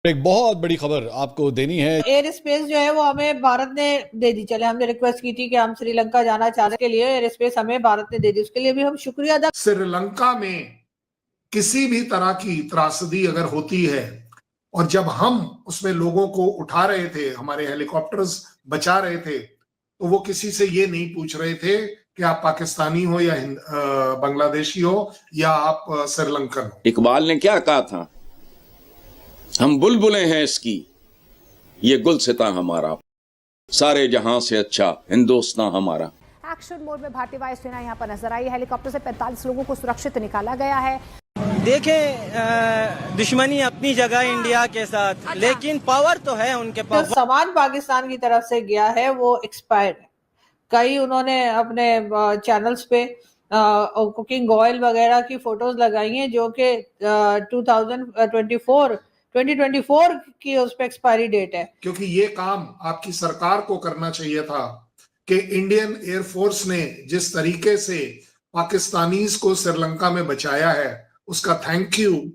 एक बहुत बड़ी खबर आपको देनी है। एयर स्पेस जो है वो हमें भारत ने दे दी। चले, हमने रिक्वेस्ट की थी कि हम श्रीलंका जाना चाहते के लिए एयर स्पेस हमें भारत ने दे दी, उसके लिए भी हम शुक्रिया अदा। श्रीलंका में किसी भी तरह की त्रासदी अगर होती है और जब हम उसमें लोगों को उठा रहे थे, हमारे हेलीकॉप्टर्स बचा रहे थे, तो वो किसी से ये नहीं पूछ रहे थे कि आप पाकिस्तानी हो या बांग्लादेशी हो या आप श्रीलंकन हो। इकबाल ने क्या कहा था, हम बुलबुलें हैं इसकी, ये गुलसिता हमारा, सारे जहां से अच्छा हिंदुस्तान हमारा। एक्शन मोड में भारतीय वायुसेना यहां पर नजर आई। हेलीकॉप्टर से 45 लोगों को सुरक्षित निकाला गया है। देखें, दुश्मनी अपनी जगह इंडिया के साथ, लेकिन पावर तो है उनके पास। जो सामान पाकिस्तान की तरफ से गया है वो एक्सपायर्ड है। कई उन्होंने अपने चैनल्स पे कुकिंग ऑयल वगैरह की फोटोज लगाई हैं जो कि 2024 की उस पर एक्सपायरी डेट है। क्योंकि ये काम आपकी सरकार को करना चाहिए था कि इंडियन एयरफोर्स ने जिस तरीके से पाकिस्तानीज को श्रीलंका में बचाया है उसका थैंक यू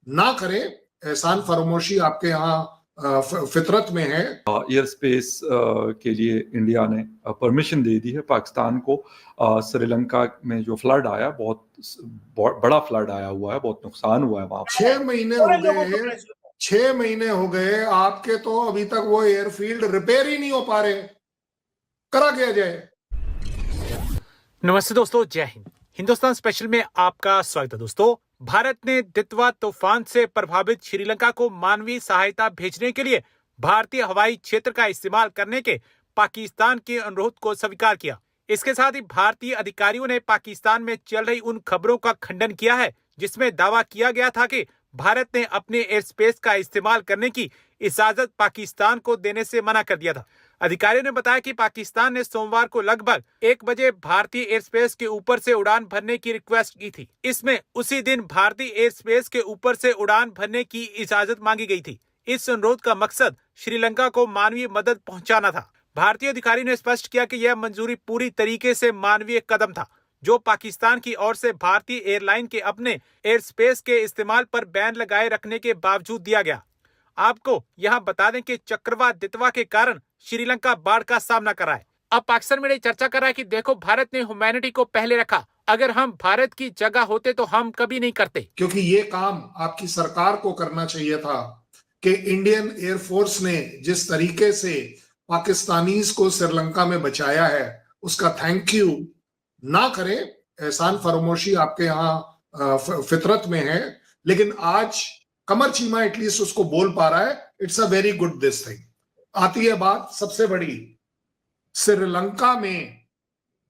ना करें। एहसान फरामोशी आपके यहाँ फितरत में है। एयर स्पेस के लिए इंडिया ने परमिशन दे दी है पाकिस्तान को। श्रीलंका में जो फ्लड आया, बहुत बड़ा फ्लड आया हुआ है, बहुत नुकसान हुआ है वहां। 6 महीने हो गए, 6 महीने हो गए आपके, तो अभी तक वो एयरफील्ड रिपेयर ही नहीं हो पा रहे। करा गया जाए। नमस्ते दोस्तों, जय हिंद। हिंदुस्तान स्पेशल में आपका स्वागत है। दोस्तों, भारत ने दितवा तूफान से प्रभावित श्रीलंका को मानवीय सहायता भेजने के लिए भारतीय हवाई क्षेत्र का इस्तेमाल करने के पाकिस्तान के अनुरोध को स्वीकार किया। इसके साथ ही भारतीय अधिकारियों ने पाकिस्तान में चल रही उन खबरों का खंडन किया है जिसमें दावा किया गया था कि भारत ने अपने एयर स्पेस का इस्तेमाल करने की इजाजत पाकिस्तान को देने से मना कर दिया था। अधिकारियों ने बताया कि पाकिस्तान ने सोमवार को लगभग 1 बजे भारतीय एयर स्पेस के ऊपर से उड़ान भरने की रिक्वेस्ट की थी। इसमें उसी दिन भारतीय एयर स्पेस के ऊपर से उड़ान भरने की इजाजत मांगी गई थी। इस अनुरोध का मकसद श्रीलंका को मानवीय मदद पहुंचाना था। भारतीय अधिकारी ने स्पष्ट किया कि यह मंजूरी पूरी तरीके से मानवीय कदम था जो पाकिस्तान की ओर से भारतीय एयरलाइन के अपने एयर स्पेस के इस्तेमाल पर बैन लगाए रखने के बावजूद दिया गया। आपको यहां बता दें कि चक्रवात दितवा के कारण श्रीलंका बाढ़ का सामना कर रहा है। अब पाकिस्तान में चर्चा कर रहा है कि देखो, भारत ने ह्यूमैनिटी को पहले रखा, अगर हम भारत की जगह होते तो हम कभी नहीं करते। क्योंकि ये काम आपकी सरकार को करना चाहिए था कि इंडियन एयरफोर्स ने जिस तरीके से पाकिस्तानीज को श्रीलंका में बचाया है उसका थैंक यू ना करें। एहसान फरामोशी आपके यहाँ फितरत में है, लेकिन आज कमर चीमा एटलीस्ट उसको बोल पा रहा है। It's a very good this thing. आती है बात सबसे बड़ी, श्रीलंका में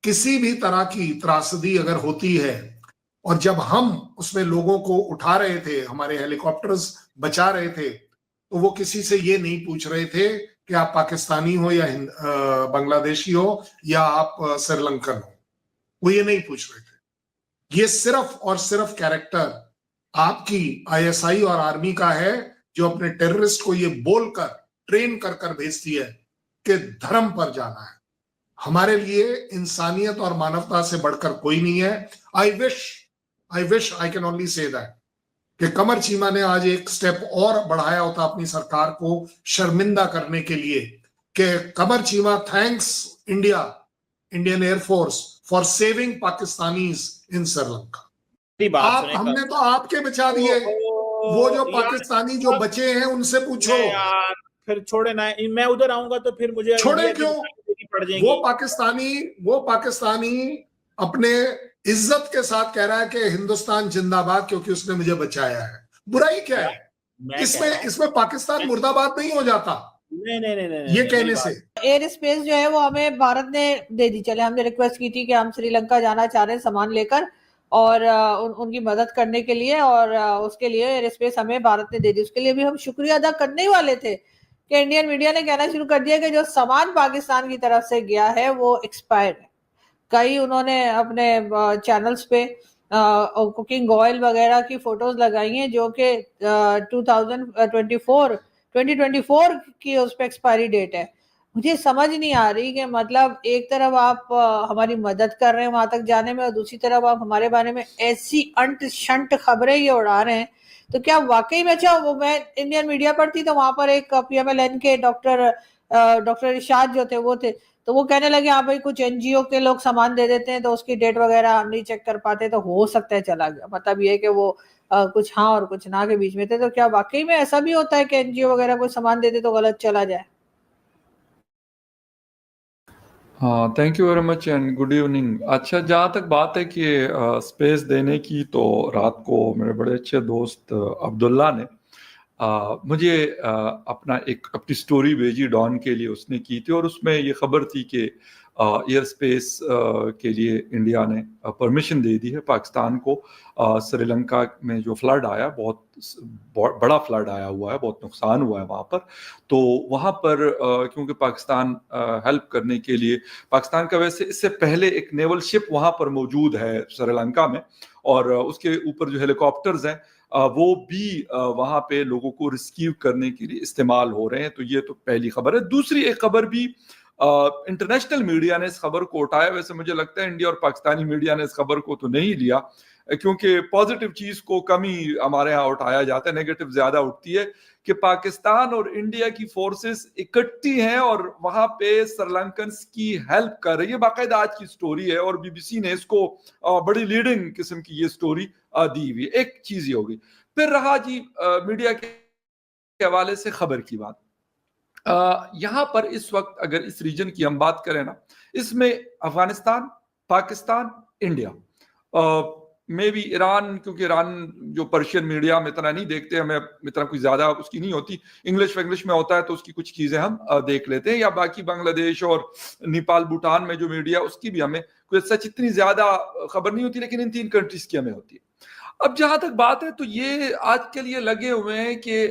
किसी भी तरह की त्रासदी अगर होती है और जब हम उसमें लोगों को उठा रहे थे, हमारे हेलीकॉप्टर्स बचा रहे थे, तो वो किसी से ये नहीं पूछ रहे थे कि आप पाकिस्तानी हो या बांग्लादेशी हो या आप श्रीलंकन हो। वो ये नहीं पूछ रहे थे। ये सिर्फ और सिर्फ कैरेक्टर आपकी आईएसआई और आर्मी का है जो अपने टेररिस्ट को ये बोलकर ट्रेन कर कर भेजती है कि धर्म पर जाना है। हमारे लिए इंसानियत और मानवता से बढ़कर कोई नहीं है। I wish I can only say that कि कमर चीमा ने आज एक स्टेप और बढ़ाया होता अपनी सरकार को शर्मिंदा करने के लिए कि Kamar Cheema thanks Indian Air Force for saving Pakistanis in Sri Lanka. हमने तो आपके बचा दिए, वो जो पाकिस्तानी जो बचे हैं उनसे पूछो। फिर छोड़े ना, मैं उधर आऊंगा तो फिर मुझे छोड़े क्यों? वो पाकिस्तानी अपने इज्जत के साथ कह रहा है कि हिंदुस्तान जिंदाबाद क्योंकि उसने मुझे बचाया है। बुराई क्या है इसमें? पाकिस्तान मुर्दाबाद नहीं हो जाता नहीं, ये कहने से। एयर स्पेस जो है वो हमें भारत ने दे दी। चले, हमने रिक्वेस्ट की थी कि हम श्रीलंका जाना चाह रहे हैं सामान लेकर और उनकी मदद करने के लिए, और उसके लिए एयर स्पेस हमें भारत ने दे दी। उसके लिए भी हम शुक्रिया अदा करने ही वाले थे कि इंडियन मीडिया ने कहना शुरू कर दिया कि जो सामान पाकिस्तान की तरफ से गया है वो एक्सपायर्ड है। कई उन्होंने अपने चैनल्स पे कुकिंग ऑयल वगैरह की फोटोज लगाई हैं जो कि 2024 की उस पर एक्सपायरी डेट है। मुझे समझ नहीं आ रही कि मतलब एक तरफ आप हमारी मदद कर रहे हैं वहां तक जाने में और दूसरी तरफ आप हमारे बारे में ऐसी अंट शंट खबरें ये उड़ा रहे हैं तो क्या वाकई में? अच्छा, वो मैं इंडियन मीडिया पर थी तो वहां पर एक PMLN के डॉक्टर इरशाद जो थे वो थे, तो वो कहने लगे हाँ भाई कुछ NGO के लोग सामान दे देते हैं तो उसकी डेट वगैरह हम नहीं चेक कर पाते, तो हो सकता है चला गया। मतलब ये कि वो कुछ हाँ और कुछ ना के बीच में थे। तो क्या वाकई में ऐसा भी होता है कि NGO वगैरह कोई सामान दे दे तो गलत चला जाए? हाँ, thank you very much and good evening. अच्छा, जहाँ तक बात है कि स्पेस देने की, तो रात को मेरे बड़े अच्छे दोस्त अब्दुल्ला ने मुझे अपनी स्टोरी भेजी डॉन के लिए, उसने की थी, और उसमें ये खबर थी कि एयर स्पेस के लिए इंडिया ने परमिशन दे दी है पाकिस्तान को। श्रीलंका में जो फ्लड आया, बहुत बड़ा फ्लड आया हुआ है, बहुत नुकसान हुआ है वहाँ पर। तो वहाँ पर क्योंकि पाकिस्तान हेल्प करने के लिए, पाकिस्तान का वैसे इससे पहले एक नेवल शिप वहाँ पर मौजूद है श्रीलंका में, और उसके ऊपर जो हेलीकॉप्टर्स हैं वो भी वहाँ पे लोगों को रिस्क्यू करने के लिए इस्तेमाल हो रहे हैं। तो ये तो पहली खबर है। दूसरी एक खबर भी इंटरनेशनल मीडिया ने इस खबर को उठाया। वैसे मुझे लगता है इंडिया और पाकिस्तानी मीडिया ने इस खबर को तो नहीं लिया, क्योंकि पॉजिटिव चीज को कम ही हमारे यहाँ उठाया जाता है, नेगेटिव ज्यादा उठती है कि पाकिस्तान और इंडिया की फोर्सेस इकट्ठी हैं और वहां पे श्रीलंकन की हेल्प कर रही है। बाकायदा आज की स्टोरी है और BBC ने इसको बड़ी लीडिंग किस्म की ये स्टोरी दी हुई है। एक चीज ये होगी। फिर रहा जी मीडिया के हवाले से खबर की बात। यहां पर इस वक्त अगर इस रीजन की हम बात करें ना, इसमें अफगानिस्तान, पाकिस्तान, इंडिया, मे भी ईरान, क्योंकि ईरान जो पर्शियन मीडिया में इतना नहीं देखते, हमें इतना कुछ ज्यादा उसकी नहीं होती, इंग्लिश में होता है तो उसकी कुछ चीजें हम देख लेते हैं, या बाकी बांग्लादेश और नेपाल भूटान में जो मीडिया उसकी भी हमें कोई सच इतनी ज्यादा खबर नहीं होती, लेकिन इन 3 कंट्रीज की हमें होती है। अब जहां तक बात है तो ये आजकल ये लगे हुए हैं कि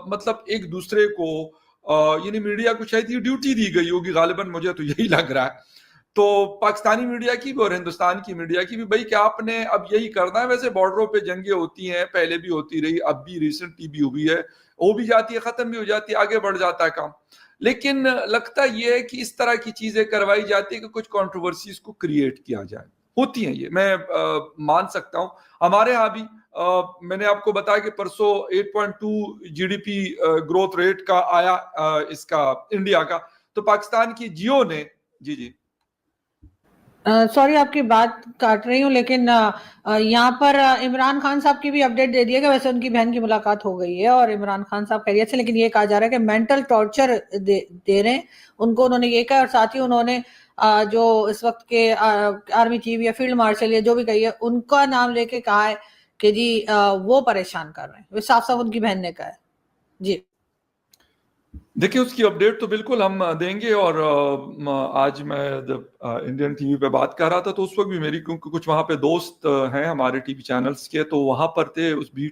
मतलब एक दूसरे को यानी मीडिया को शायद ये ड्यूटी दी गई होगी, गालिबन मुझे तो यही लग रहा है। तो पाकिस्तानी मीडिया की भी और हिंदुस्तान की मीडिया की भी, भाई क्या आपने अब यही करना है? वैसे बॉर्डरों पे जंगें होती हैं, पहले भी होती रही, अब भी रिसेंटली भी हुई है, वो भी जाती है, खत्म भी हो जाती है, आगे बढ़ जाता है काम। लेकिन लगता ये है कि इस तरह की चीजें करवाई जाती है कि कुछ कंट्रोवर्सीज को क्रिएट किया जाए। होती हैं ये, मैं मान सकता हूं। हमारे यहाँ भी मैंने आपको बताया कि परसों 8.2 GDP ग्रोथ रेट का आया इसका इंडिया का, तो पाकिस्तान की जियो ने जी सॉरी आपकी बात काट रही हूँ, लेकिन यहाँ पर इमरान खान साहब की भी अपडेट दे दिया कि वैसे उनकी बहन की मुलाकात हो गई है और इमरान खान साहब खैरियत से, लेकिन ये कहा जा रहा है कि मेंटल टॉर्चर दे रहे हैं उनको, उन्होंने ये कहा। और साथ ही उन्होंने जो इस वक्त के आर्मी चीफ या फील्ड मार्शल या जो भी कही है, उनका नाम लेके कहा है कि जी वो परेशान कर रहे हैं, वो साफ साफ उनकी बहन ने कहा है। जी देखिए, उसकी अपडेट तो बिल्कुल हम देंगे। और आज मैं जब इंडियन टीवी पे बात कर रहा था तो उस वक्त भी मेरी, क्योंकि कुछ वहां पे दोस्त हैं हमारे टीवी चैनल्स के, तो वहां पर थे, उस बीट